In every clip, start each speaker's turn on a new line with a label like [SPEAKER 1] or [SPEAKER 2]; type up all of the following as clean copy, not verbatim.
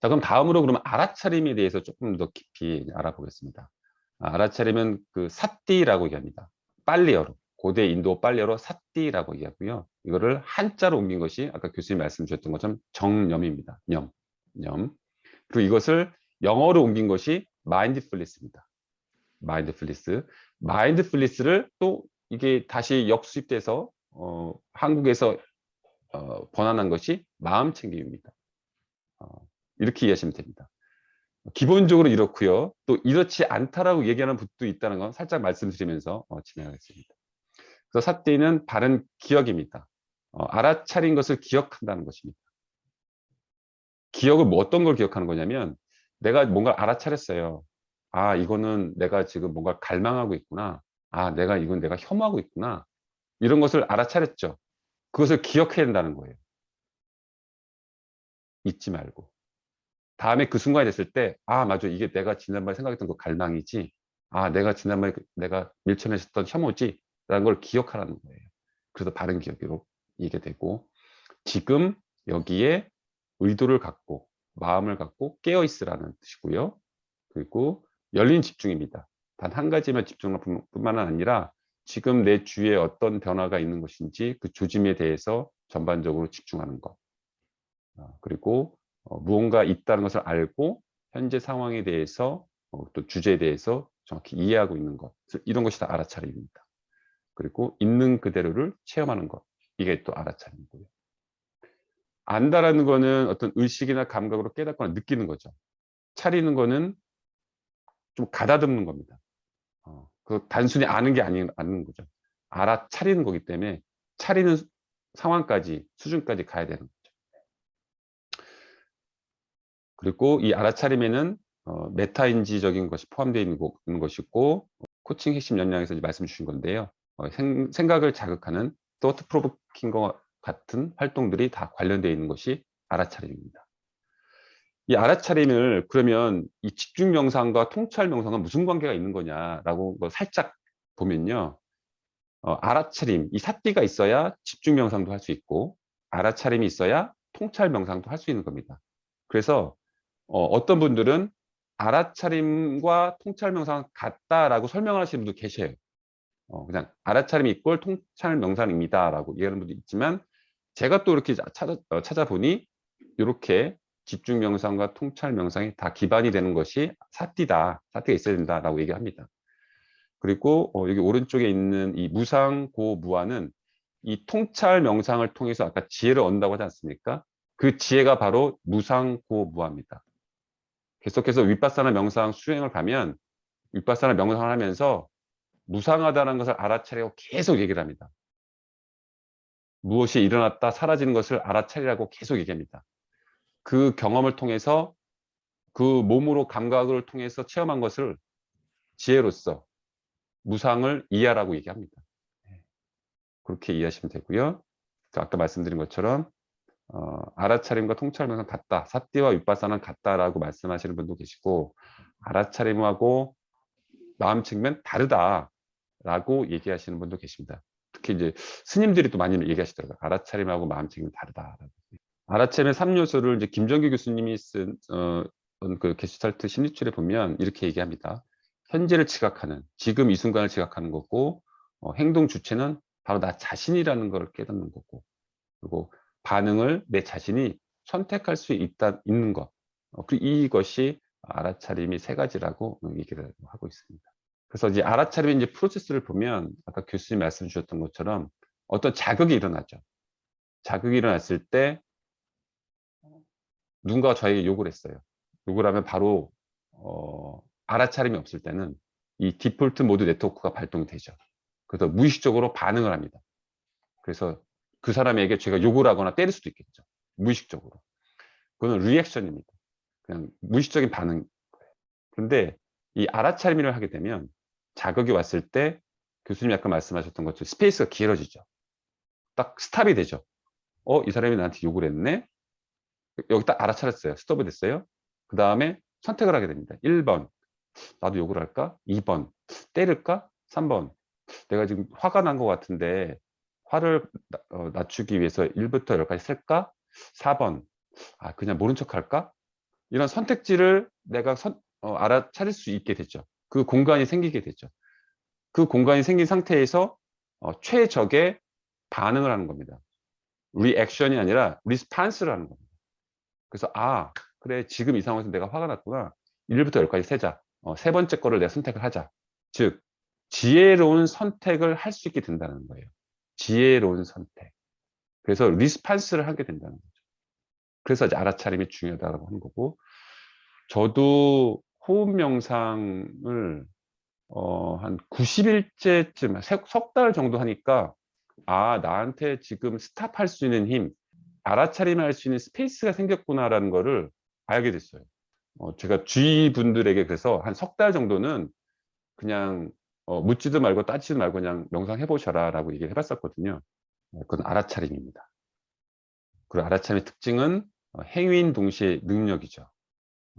[SPEAKER 1] 자, 그럼 다음으로 그러면 알아차림에 대해서 조금 더 깊이 알아보겠습니다. 알아차림은 그 사띠라고 얘기합니다. 빨리어로. 고대 인도 빨리어로 사띠라고 얘기하고요. 이거를 한자로 옮긴 것이 아까 교수님 말씀 주셨던 것처럼 정념입니다. 념. 념. 그리고 이것을 영어로 옮긴 것이 마인드풀리스입니다. 마인드풀리스. 마인드풀리스를 또 이게 다시 역수입돼서 한국에서 번안한 것이 마음챙김입니다. 어, 이렇게 이해하시면 됩니다. 기본적으로 이렇고요. 또 이렇지 않다라고 얘기하는 분도 있다는 건 살짝 말씀드리면서 진행하겠습니다. 그래서 사띠는 바른 기억입니다. 알아차린 것을 기억한다는 것입니다. 기억을 뭐 어떤 걸 기억하는 거냐면 내가 뭔가 알아차렸어요. 아, 이거는 내가 지금 뭔가 갈망하고 있구나. 아, 이건 내가 혐오하고 있구나. 이런 것을 알아차렸죠. 그것을 기억해야 된다는 거예요. 잊지 말고. 다음에 그 순간이 됐을 때, 아, 맞아. 이게 내가 지난번에 생각했던 그 갈망이지. 아, 내가 지난번에 내가 밀쳐냈었던 혐오지. 라는 걸 기억하라는 거예요. 그래서 바른 기억으로 이게 되고, 지금 여기에 의도를 갖고, 마음을 갖고 깨어 있으라는 뜻이고요. 그리고 열린 집중입니다. 단 한 가지만 집중할 뿐만 아니라 지금 내 주위에 어떤 변화가 있는 것인지 그 조짐에 대해서 전반적으로 집중하는 것. 그리고 무언가 있다는 것을 알고 현재 상황에 대해서 또 주제에 대해서 정확히 이해하고 있는 것. 이런 것이 다 알아차림입니다. 그리고 있는 그대로를 체험하는 것. 이게 또 알아차림이고요. 안다라는 거는 어떤 의식이나 감각으로 깨닫거나 느끼는 거죠. 차리는 거는 좀 가다듬는 겁니다. 그 단순히 아는 게 아닌 거죠. 알아차리는 거기 때문에 차리는 상황까지, 수준까지 가야 되는 거죠. 그리고 이 알아차림에는 메타인지적인 것이 포함되어 있는 것이고, 코칭 핵심 역량에서 말씀 주신 건데요. 생각을 자극하는 thought provoking과 같은 활동들이 다 관련되어 있는 것이 알아차림입니다. 이 알아차림을 그러면 이 집중 명상과 통찰 명상은 무슨 관계가 있는 거냐라고 살짝 보면요. 알아차림, 이 삿띠가 있어야 집중 명상도 할 수 있고, 알아차림이 있어야 통찰 명상도 할 수 있는 겁니다. 그래서 어떤 분들은 알아차림과 통찰 명상 같다라고 설명을 하시는 분도 계셔요. 그냥 알아차림이 이꼴 통찰 명상입니다라고 얘기하는 분도 있지만, 제가 또 이렇게 찾아보니 이렇게 집중 명상과 통찰 명상이 다 기반이 되는 것이 사띠다, 사띠가 있어야 된다라고 얘기합니다. 그리고 여기 오른쪽에 있는 이 무상고무아는 이 통찰 명상을 통해서 아까 지혜를 얻는다고 하지 않습니까? 그 지혜가 바로 무상고무아입니다. 계속해서 윗바사나 명상 수행을 가면 윗바사나 명상을 하면서 무상하다는 것을 알아차리고 계속 얘기를 합니다. 무엇이 일어났다 사라지는 것을 알아차리라고 계속 얘기합니다. 그 경험을 통해서 그 몸으로 감각을 통해서 체험한 것을 지혜로서 무상을 이해하라고 얘기합니다. 그렇게 이해하시면 되고요. 아까 말씀드린 것처럼 알아차림과 통찰명상 같다. 사띠와 윗바사는 같다라고 말씀하시는 분도 계시고, 알아차림하고 마음 측면 다르다라고 얘기하시는 분도 계십니다. 특히 이제 스님들이 또 많이 얘기하시더라고요. 알아차림하고 마음 측면 다르다. 알아차림의 3요소를 이제 김정규 교수님이 쓴 그 게슈탈트 심리출에 보면 이렇게 얘기합니다. 현재를 지각하는, 지금 이 순간을 지각하는 거고, 행동 주체는 바로 나 자신이라는 걸 깨닫는 거고, 그리고 반응을 내 자신이 선택할 수 있는 것. 이것이 알아차림이 세 가지라고 얘기를 하고 있습니다. 그래서 이제 알아차림의 이제 프로세스를 보면 아까 교수님 말씀 주셨던 것처럼 어떤 자극이 일어나죠. 자극이 일어났을 때 누군가가 저에게 욕을 했어요. 욕을 하면 바로 알아차림이 없을 때는 이 디폴트 모드 네트워크가 발동이 되죠. 그래서 무의식적으로 반응을 합니다. 그래서 그 사람에게 제가 욕을 하거나 때릴 수도 있겠죠. 무의식적으로. 그거는 리액션입니다. 그냥 무의식적인 반응. 그런데 이 알아차림을 하게 되면 자극이 왔을 때 교수님 아까 말씀하셨던 것처럼 스페이스가 길어지죠. 딱 스탑이 되죠. 이 사람이 나한테 욕을 했네? 여기 딱 알아차렸어요. 스톱이 됐어요. 그 다음에 선택을 하게 됩니다. 1번, 나도 욕을 할까? 2번, 때릴까? 3번, 내가 지금 화가 난 것 같은데 화를 낮추기 위해서 1부터 10까지 쓸까? 4번, 그냥 모른 척 할까? 이런 선택지를 내가 알아차릴 수 있게 됐죠. 그 공간이 생기게 됐죠. 그 공간이 생긴 상태에서 최적의 반응을 하는 겁니다. 리액션이 아니라 리스판스를 하는 겁니다. 그래서 그래 지금 이 상황에서 내가 화가 났구나. 1부터 10까지 세자. 세 번째 거를 내가 선택을 하자. 즉 지혜로운 선택을 할 수 있게 된다는 거예요. 지혜로운 선택. 그래서 리스판스를 하게 된다는 거죠. 그래서 이제 알아차림이 중요하다고 하는 거고, 저도 호흡 명상을 한 90일째쯤 석 달 정도 하니까 나한테 지금 스탑할 수 있는 힘, 알아차림을 할 수 있는 스페이스가 생겼구나라는 거를 알게 됐어요. 제가 주위 분들에게 그래서 한 석 달 정도는 그냥 묻지도 말고 따지지도 말고 그냥 명상해 보셔라 라고 얘기를 해봤었거든요. 그건 알아차림입니다. 그리고 알아차림의 특징은 행위인 동시에 능력이죠.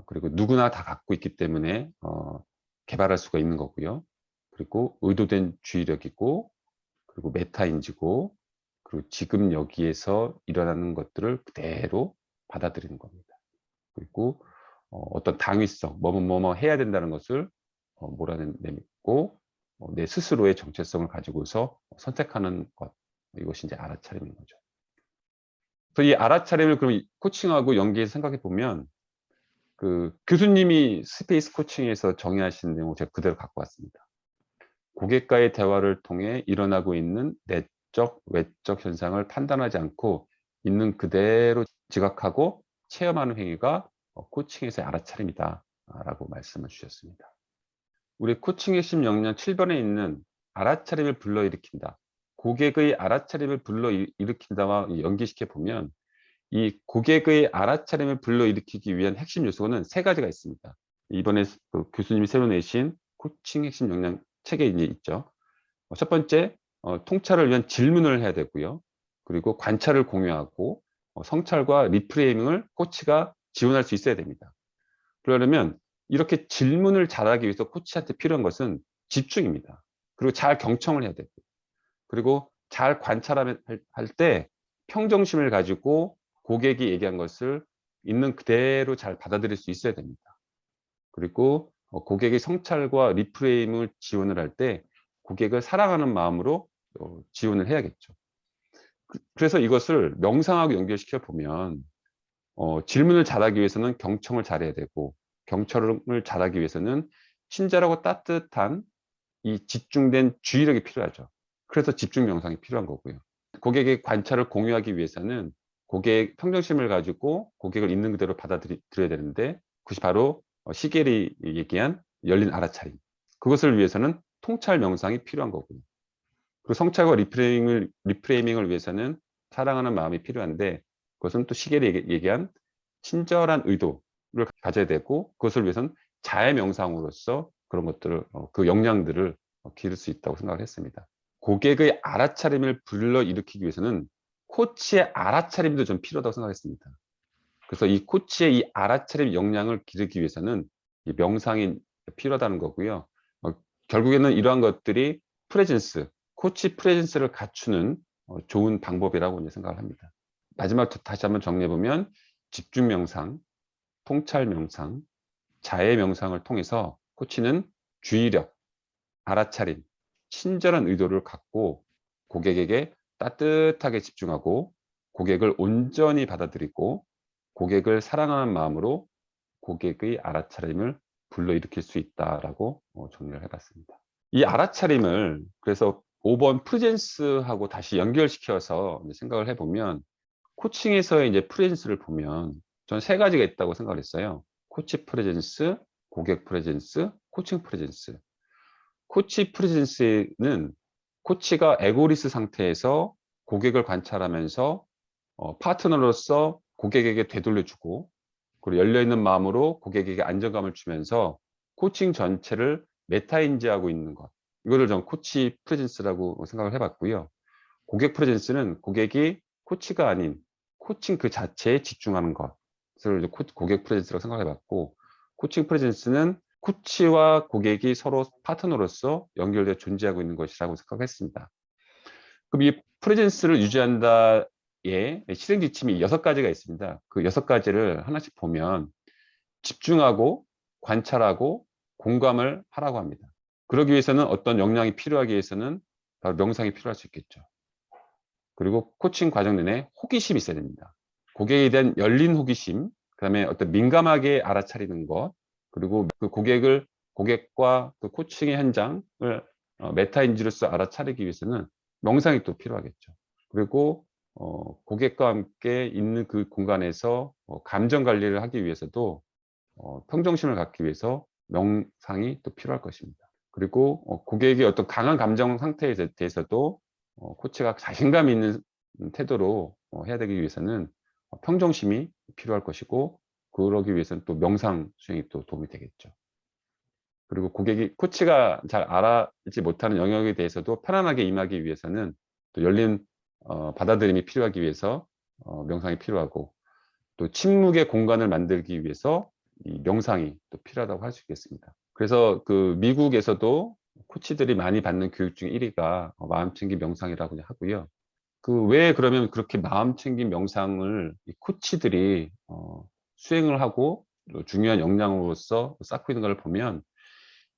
[SPEAKER 1] 그리고 누구나 다 갖고 있기 때문에 개발할 수가 있는 거고요. 그리고 의도된 주의력이고, 그리고 메타인지고, 그리고 지금 여기에서 일어나는 것들을 그대로 받아들이는 겁니다. 그리고 어떤 당위성, 뭐뭐 해야 된다는 것을 몰아내고 내 스스로의 정체성을 가지고서 선택하는 것, 이것이 이제 알아차림인 거죠. 그래서 이 알아차림을 그럼 코칭하고 연계해서 생각해 보면, 그 교수님이 스페이스 코칭에서 정의하신 내용을 제가 그대로 갖고 왔습니다. 고객과의 대화를 통해 일어나고 있는 내적, 외적 현상을 판단하지 않고 있는 그대로 지각하고 체험하는 행위가 코칭에서의 알아차림이다 라고 말씀을 주셨습니다. 우리 코칭의 핵심 역량 7번에 있는 알아차림을 불러일으킨다, 고객의 알아차림을 불러일으킨다와 연계시켜 보면, 이 고객의 알아차림을 불러일으키기 위한 핵심 요소는 세 가지가 있습니다. 이번에 그 교수님이 새로 내신 코칭 핵심 역량 책에 이제 있죠. 첫 번째, 통찰을 위한 질문을 해야 되고요. 그리고 관찰을 공유하고 성찰과 리프레이밍을 코치가 지원할 수 있어야 됩니다. 그러려면 이렇게 질문을 잘하기 위해서 코치한테 필요한 것은 집중입니다. 그리고 잘 경청을 해야 되고, 그리고 잘 관찰할 때 평정심을 가지고 고객이 얘기한 것을 있는 그대로 잘 받아들일 수 있어야 됩니다. 그리고 고객의 성찰과 리프레임을 지원을 할 때 고객을 사랑하는 마음으로 지원을 해야겠죠. 그래서 이것을 명상하고 연결시켜 보면, 질문을 잘하기 위해서는 경청을 잘해야 되고, 경청을 잘하기 위해서는 친절하고 따뜻한 이 집중된 주의력이 필요하죠. 그래서 집중 명상이 필요한 거고요. 고객의 관찰을 공유하기 위해서는 고객의 평정심을 가지고 고객을 있는 그대로 받아들여야 되는데, 그것이 바로 시겔이 얘기한 열린 알아차림. 그것을 위해서는 통찰 명상이 필요한 거고요. 그리고 성찰과 리프레이밍을 위해서는 사랑하는 마음이 필요한데, 그것은 또 시겔이 얘기한 친절한 의도를 가져야 되고, 그것을 위해서는 자해 명상으로서 그런 것들을 그 역량들을 기를 수 있다고 생각을 했습니다. 고객의 알아차림을 불러일으키기 위해서는 코치의 알아차림도 좀 필요하다고 생각했습니다. 그래서 이 코치의 이 알아차림 역량을 기르기 위해서는 이 명상이 필요하다는 거고요. 결국에는 이러한 것들이 프레젠스, 코치 프레젠스를 갖추는 좋은 방법이라고 이제 생각을 합니다. 마지막 다시 한번 정리해보면, 집중 명상, 통찰 명상, 자해 명상을 통해서 코치는 주의력, 알아차림, 친절한 의도를 갖고 고객에게 따뜻하게 집중하고, 고객을 온전히 받아들이고, 고객을 사랑하는 마음으로 고객의 알아차림을 불러일으킬 수 있다라고 정리를 해봤습니다. 이 알아차림을 그래서 5번 프레젠스하고 다시 연결시켜서 생각을 해보면, 코칭에서의 이제 프레젠스를 보면 전 세 가지가 있다고 생각을 했어요. 코치 프레젠스, 고객 프레젠스, 코칭 프레젠스. 코치 프레젠스는 코치가 에고리스 상태에서 고객을 관찰하면서 파트너로서 고객에게 되돌려주고, 그리고 열려있는 마음으로 고객에게 안정감을 주면서 코칭 전체를 메타인지하고 있는 것, 이거를 전 코치 프레젠스라고 생각을 해봤고요. 고객 프레젠스는 고객이 코치가 아닌 코칭 그 자체에 집중하는 것을 고객 프레젠스라고 생각해봤고, 코칭 프레젠스는 코치와 고객이 서로 파트너로서 연결되어 존재하고 있는 것이라고 생각했습니다. 그럼 이 프레젠스를 유지한다의 실행 지침이 6가지가 있습니다. 그 6가지를 하나씩 보면, 집중하고 관찰하고 공감을 하라고 합니다. 그러기 위해서는 어떤 역량이 필요하기 위해서는 바로 명상이 필요할 수 있겠죠. 그리고 코칭 과정 내내 호기심이 있어야 됩니다. 고객에 대한 열린 호기심, 그다음에 어떤 민감하게 알아차리는 것, 그리고 그 고객과 그 코칭의 현장을 메타인지로서 알아차리기 위해서는 명상이 또 필요하겠죠. 그리고 고객과 함께 있는 그 공간에서 감정 관리를 하기 위해서도 평정심을 갖기 위해서 명상이 또 필요할 것입니다. 그리고 고객의 어떤 강한 감정 상태에 대해서도 코치가 자신감 있는 태도로 해야 되기 위해서는 평정심이 필요할 것이고, 그러기 위해서는 또 명상 수행이 또 도움이 되겠죠. 그리고 고객이 코치가 잘 알아듣지 못하는 영역에 대해서도 편안하게 임하기 위해서는 또 열린 받아들임이 필요하기 위해서 명상이 필요하고, 또 침묵의 공간을 만들기 위해서 이 명상이 또 필요하다고 할 수 있겠습니다. 그래서 그 미국에서도 코치들이 많이 받는 교육 중 1위가 마음챙김 명상이라고 하고요. 그 왜 그러면 그렇게 마음챙김 명상을 이 코치들이 수행을 하고 또 중요한 역량으로서 쌓고 있는 걸 보면,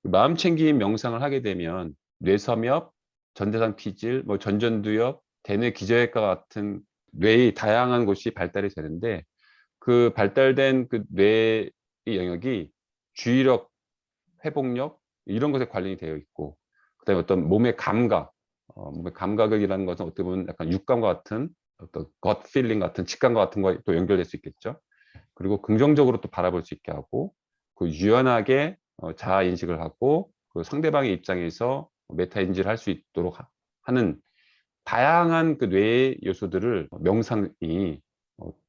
[SPEAKER 1] 그 마음챙김 명상을 하게 되면 뇌섬엽, 전대산 피질, 뭐 전전두엽, 대뇌 기저혈과 같은 뇌의 다양한 곳이 발달이 되는데, 그 발달된 그 뇌의 영역이 주의력, 회복력 이런 것에 관련이 되어 있고, 그다음에 어떤 몸의 감각, 몸의 감각이라는 것은 어떻게 보면 약간 육감과 같은 어떤 gut feeling 같은 직감과 같은 거에 또 연결될 수 있겠죠. 그리고 긍정적으로 또 바라볼 수 있게 하고, 그 유연하게 자아 인식을 하고, 그 상대방의 입장에서 메타 인지를 할 수 있도록 하는 다양한 그 뇌의 요소들을 명상이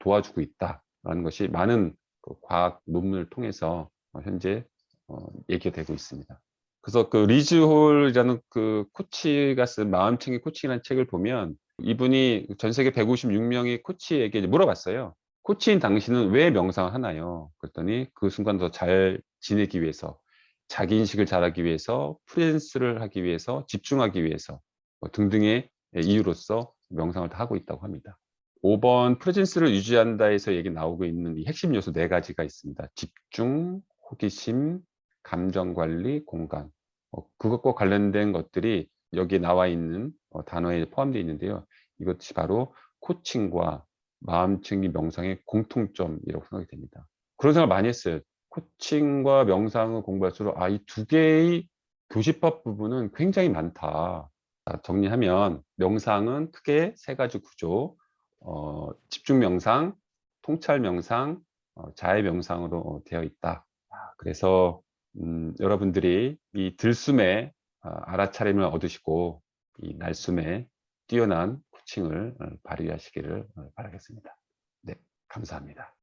[SPEAKER 1] 도와주고 있다라는 것이 많은 그 과학 논문을 통해서 현재 얘기가 되고 있습니다. 그래서 그 리즈 홀이라는 그 코치가 쓴 마음챙김 코칭이라는 책을 보면, 이분이 전 세계 156명의 코치에게 물어봤어요. 코치인 당신은 왜 명상을 하나요? 그랬더니 그 순간 더 잘 지내기 위해서, 자기 인식을 잘하기 위해서, 프리랜스를 하기 위해서, 집중하기 위해서 등등의 이유로서 명상을 다 하고 있다고 합니다. 5번 프레젠스를 유지한다에서 얘기 나오고 있는 이 핵심 요소 4가지가 있습니다. 집중, 호기심, 감정관리, 공간. 그것과 관련된 것들이 여기에 나와 있는 단어에 포함되어 있는데요. 이것이 바로 코칭과 마음챙김 명상의 공통점이라고 생각이 됩니다. 그런 생각을 많이 했어요. 코칭과 명상을 공부할수록 이 2개의 교집합 부분은 굉장히 많다. 정리하면 명상은 크게 3가지 구조, 집중 명상, 통찰 명상, 자해 명상으로 되어 있다. 그래서 여러분들이 이 들숨에 알아차림을 얻으시고 이 날숨에 뛰어난 코칭을 발휘하시기를 바라겠습니다. 네, 감사합니다.